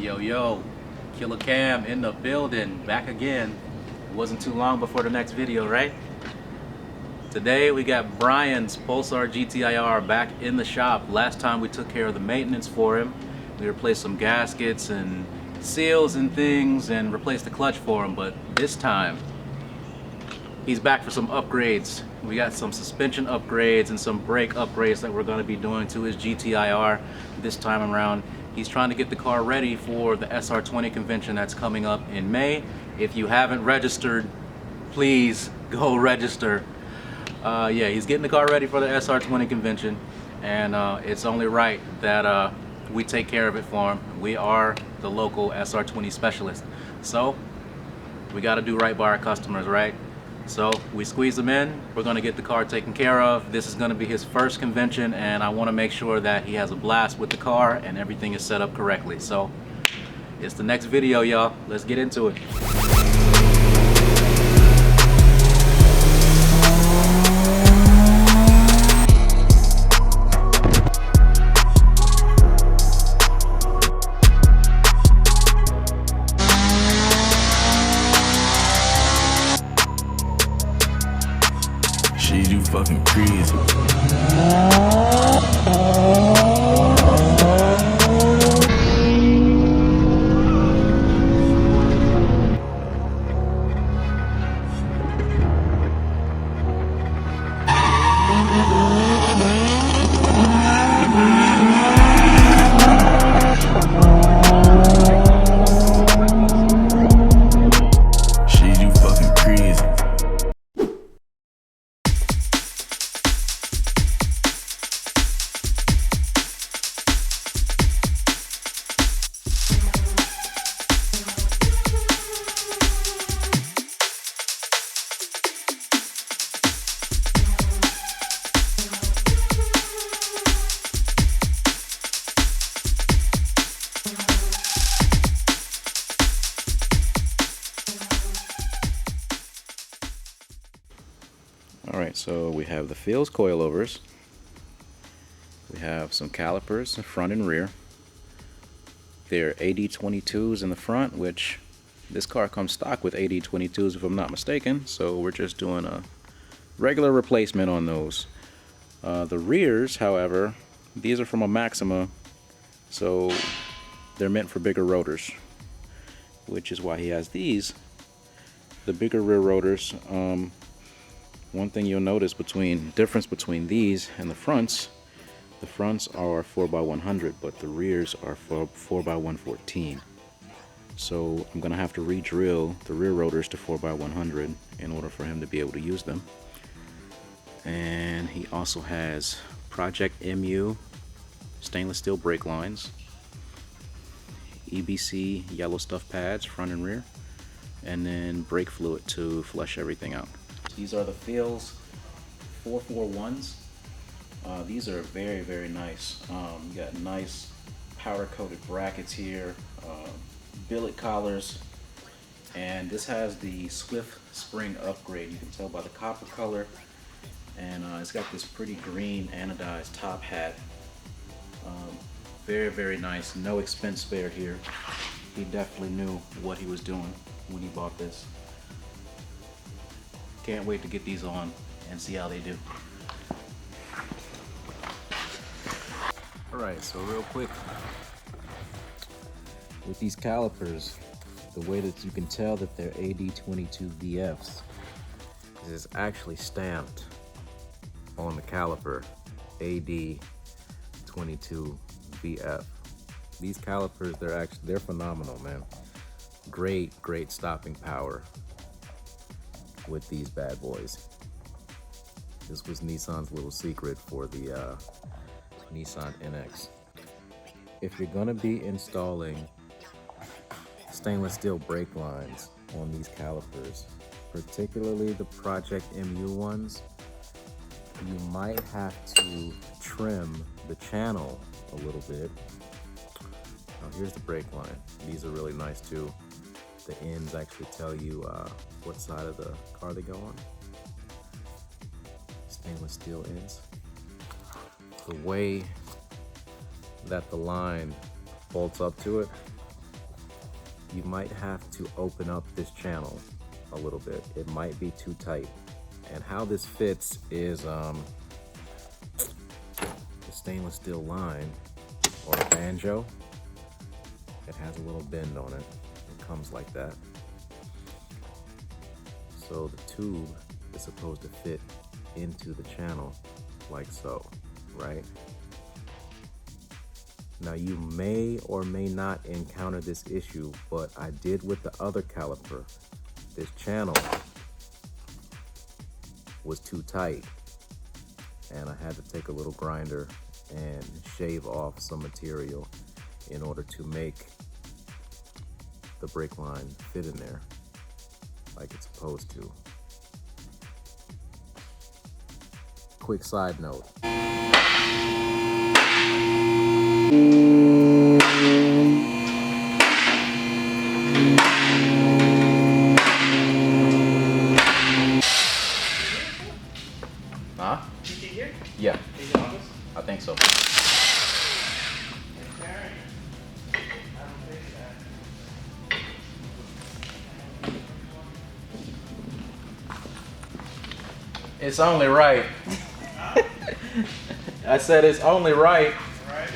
Yo, yo, Killer Cam in the building, back again. It wasn't too long before the next video, right? Today we got Brian's Pulsar GTI-R back in the shop. Last time we took care of the maintenance for him. We replaced some gaskets and seals and things and replaced the clutch for him, but this time he's back for some upgrades. We got some suspension upgrades and some brake upgrades that we're going to be doing to his GTI-R this time around. He's trying to get the car ready for the SR20 convention that's coming up in May. If you haven't registered, please go register. Yeah, he's getting the car ready for the SR20 convention, and it's only right that we take care of it for him. We are the local SR20 specialist, so we got to do right by our customers, right? So we squeeze them in. We're going to get the car taken care of. This is going to be his first convention, and I want to make sure that he has a blast with the car and everything is set up correctly. So it's the next video, y'all. Let's get into it. Shit, you fucking crazy. Shit, you fucking crazy. Alright, so we have the Feals coilovers. We have some calipers in front and rear. They're AD22s in the front, which this car comes stock with AD22s if I'm not mistaken, so we're just doing a regular replacement on those. The rears, however, these are from a Maxima, so they're meant for bigger rotors, which is why he has these. The bigger rear rotors. One thing you'll notice difference between these and the fronts are 4x100, but the rears are 4x114. So I'm gonna have to re-drill the rear rotors to 4x100 in order for him to be able to use them. And he also has Project MU stainless steel brake lines, EBC yellow stuff pads front and rear, and then brake fluid to flush everything out. These are the Feals 441s. These are very, very nice. You got nice powder coated brackets here, billet collars, and this has the Swift spring upgrade. You can tell by the copper color, and it's got this pretty green anodized top hat. Very, very nice. No expense spared here. He definitely knew what he was doing when he bought this. Can't wait to get these on and see how they do. Alright, so real quick, with these calipers, the way that you can tell that they're AD22 VFs is it's actually stamped on the caliper AD22 VF. These calipers, they're phenomenal, man. Great stopping power with these bad boys. This was Nissan's little secret for the Nissan NX. If you're gonna be installing stainless steel brake lines on these calipers, particularly the Project MU ones, you might have to trim the channel a little bit. Now here's the brake line. These are really nice too. The ends actually tell you what side of the car they go on. Stainless steel ends. The way that the line bolts up to it you might have to open up this channel a little bit. It might be too tight. And how this fits is the stainless steel line or a banjo. It has a little bend on it. It comes like that. So the tube is supposed to fit into the channel like so, right? Now you may or may not encounter this issue, but I did with the other caliper. This channel was too tight and I had to take a little grinder and shave off some material in order to make the brake line fit in there like it's supposed to. Quick side note. Huh? GTiR? Yeah, Is it August? I think so. It's only right. I said it's only right. Right.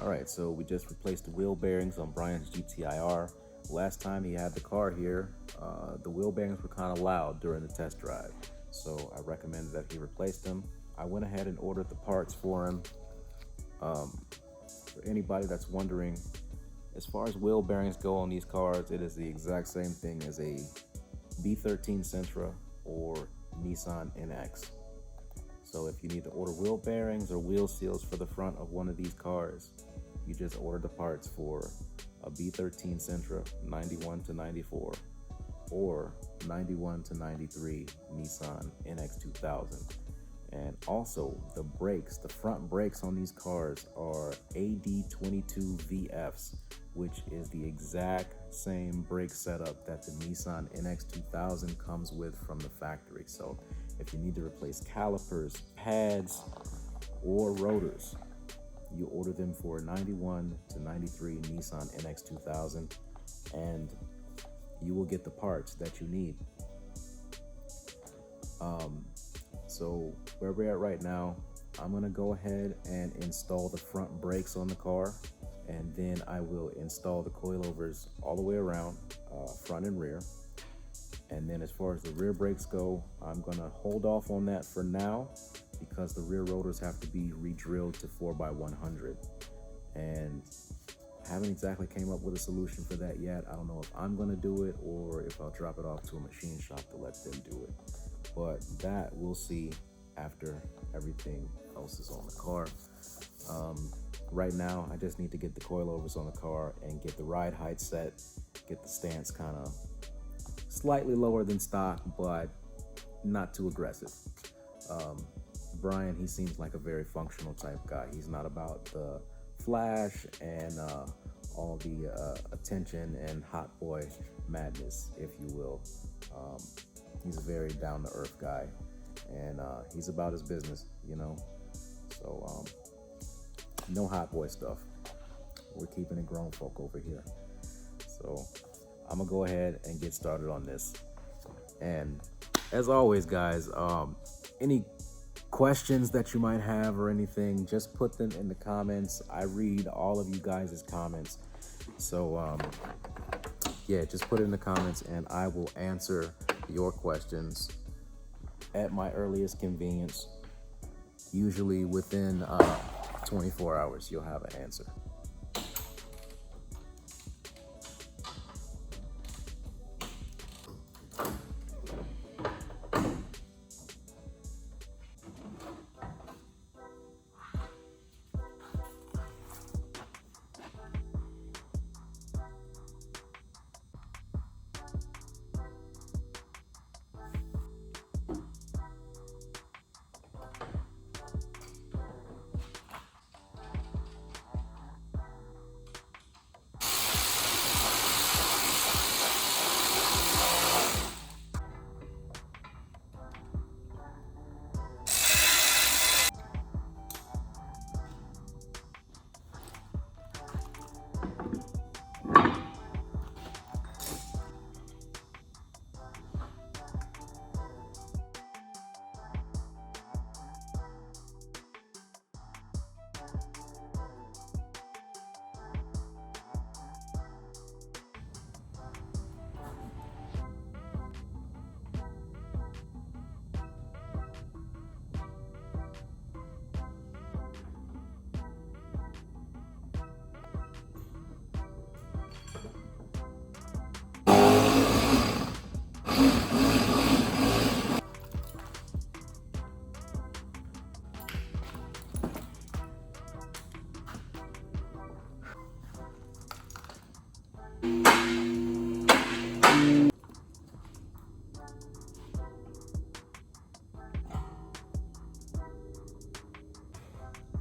Alright, so we just replaced the wheel bearings on Brian's GTI-R. Last time he had the car here, the wheel bearings were kind of loud during the test drive. So I recommended that he replace them. I went ahead and ordered the parts for him. For anybody that's wondering, as far as wheel bearings go on these cars, it is the exact same thing as a B13 Sentra or Nissan NX. So if you need to order wheel bearings or wheel seals for the front of one of these cars, you just order the parts for a B13 Sentra 91 to 94 or 91 to 93 Nissan NX 2000. And also the brakes, the front brakes on these cars are AD22 VFs, which is the exact same brake setup that the Nissan NX 2000 comes with from the factory. So if you need to replace calipers, pads, or rotors, you order them for 91 to 93 Nissan NX 2000 and you will get the parts that you need. So where we're at right now, I'm gonna go ahead and install the front brakes on the car, and then I will install the coilovers all the way around, front and rear. And then as far as the rear brakes go, I'm gonna hold off on that for now because the rear rotors have to be re-drilled to 4x100. And I haven't exactly came up with a solution for that yet. I don't know if I'm gonna do it or if I'll drop it off to a machine shop to let them do it. But that we'll see after everything else is on the car. Right now, I just need to get the coilovers on the car and get the ride height set, get the stance kind of slightly lower than stock, but not too aggressive. Brian, he seems like a very functional type guy. He's not about the flash and all the attention and hot boy madness, if you will. He's a very down-to-earth guy, and he's about his business, you know. So no hot boy stuff. We're keeping it grown folk over here. So I'm gonna go ahead and get started on this. And as always, guys, any questions that you might have or anything, just put them in the comments. I read all of you guys' comments. So yeah, just put it in the comments and I will answer your questions at my earliest convenience. Usually within 24 hours, you'll have an answer.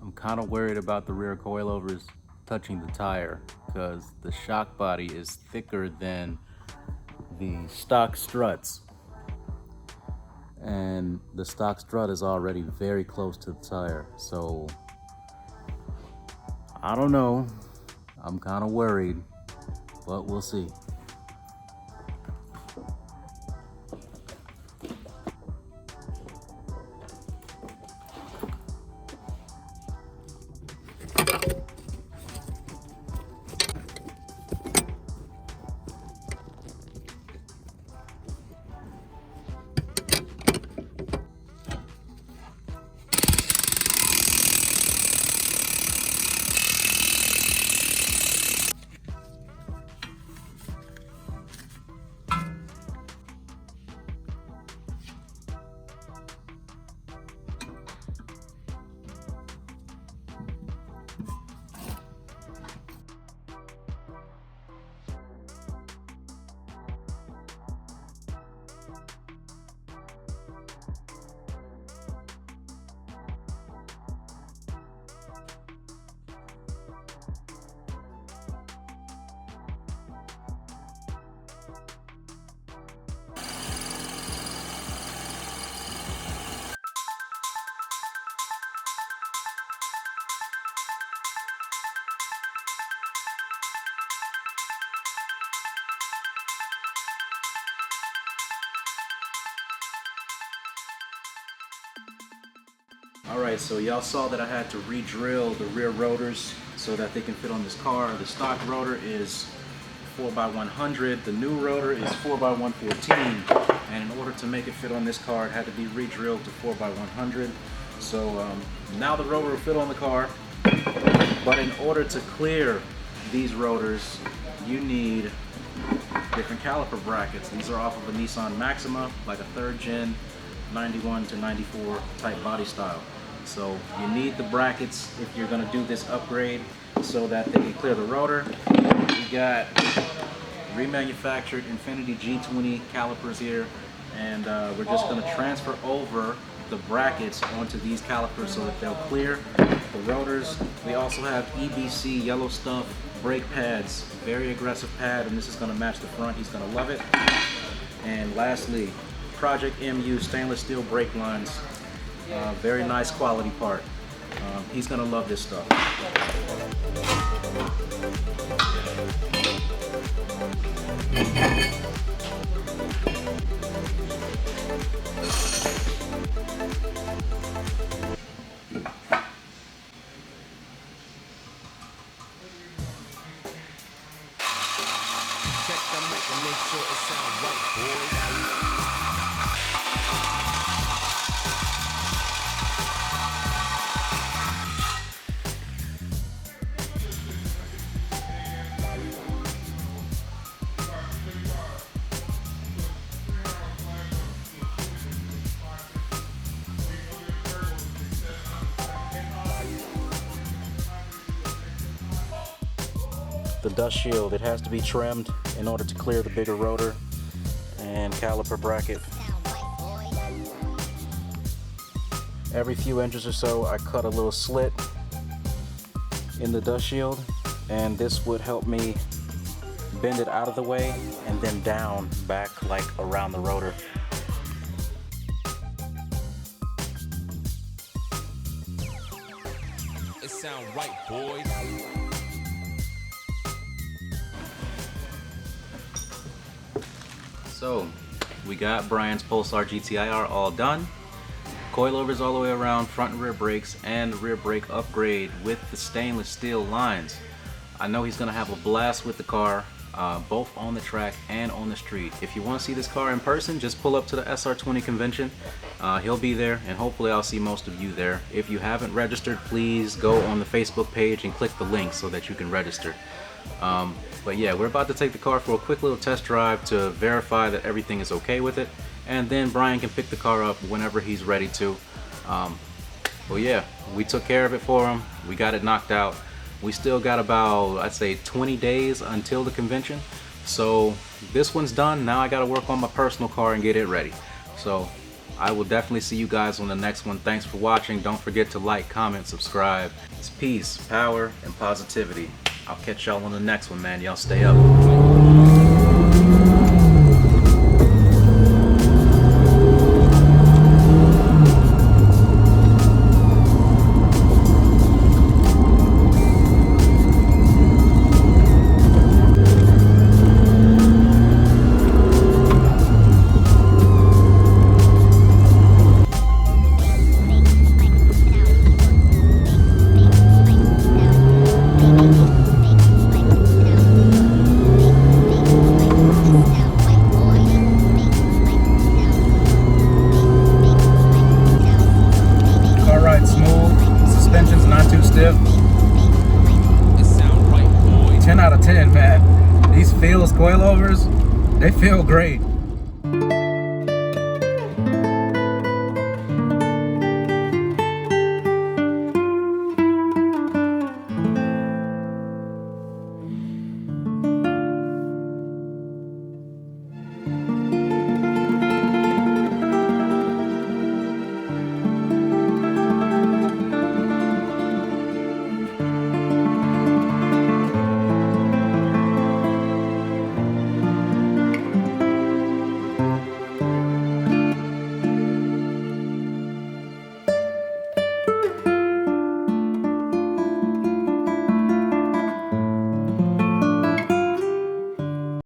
I'm kind of worried about the rear coilovers touching the tire because the shock body is thicker than the stock struts. And the stock strut is already very close to the tire. So I don't know. I'm kind of worried, but we'll see. Alright, so y'all saw that I had to re-drill the rear rotors so that they can fit on this car. The stock rotor is 4x100, the new rotor is 4x114, and in order to make it fit on this car, it had to be re-drilled to 4x100. So now the rotor will fit on the car, but in order to clear these rotors, you need different caliper brackets. These are off of a Nissan Maxima, like a 3rd gen 91 to 94 type body style. So you need the brackets if you're going to do this upgrade so that they can clear the rotor. We got remanufactured Infinity G20 calipers here, and we're just going to transfer over the brackets onto these calipers so that they'll clear the rotors. We also have EBC yellow stuff brake pads, very aggressive pad, and this is going to match the front. He's going to love it. And lastly, Project MU stainless steel brake lines, very nice quality part. He's gonna love this stuff. the dust shield. It has to be trimmed in order to clear the bigger rotor and caliper bracket. Every few inches or so, I cut a little slit in the dust shield, and this would help me bend it out of the way and then down back like around the rotor. It sound right, boys. So we got Brian's Pulsar GTiR all done. Coilovers all the way around, front and rear brakes, and rear brake upgrade with the stainless steel lines. I know he's gonna have a blast with the car, both on the track and on the street. If you want to see this car in person, just pull up to the SR20 convention. He'll be there, and hopefully I'll see most of you there. If you haven't registered, please go on the Facebook page and click the link so that you can register. But yeah, we're about to take the car for a quick little test drive to verify that everything is okay with it, and then Brian can pick the car up whenever he's ready to. Well, yeah, we took care of it for him. We got it knocked out. We still got about, I'd say, 20 days until the convention. So this one's done. Now I got to work on my personal car and get it ready. So I will definitely see you guys on the next one. Thanks for watching. Don't forget to like, comment, subscribe. It's peace, power, and positivity. I'll catch y'all on the next one, man. Y'all stay up. Stiff. It sound right, boys. 10 out of 10, man. These Feals coilovers, they feel great.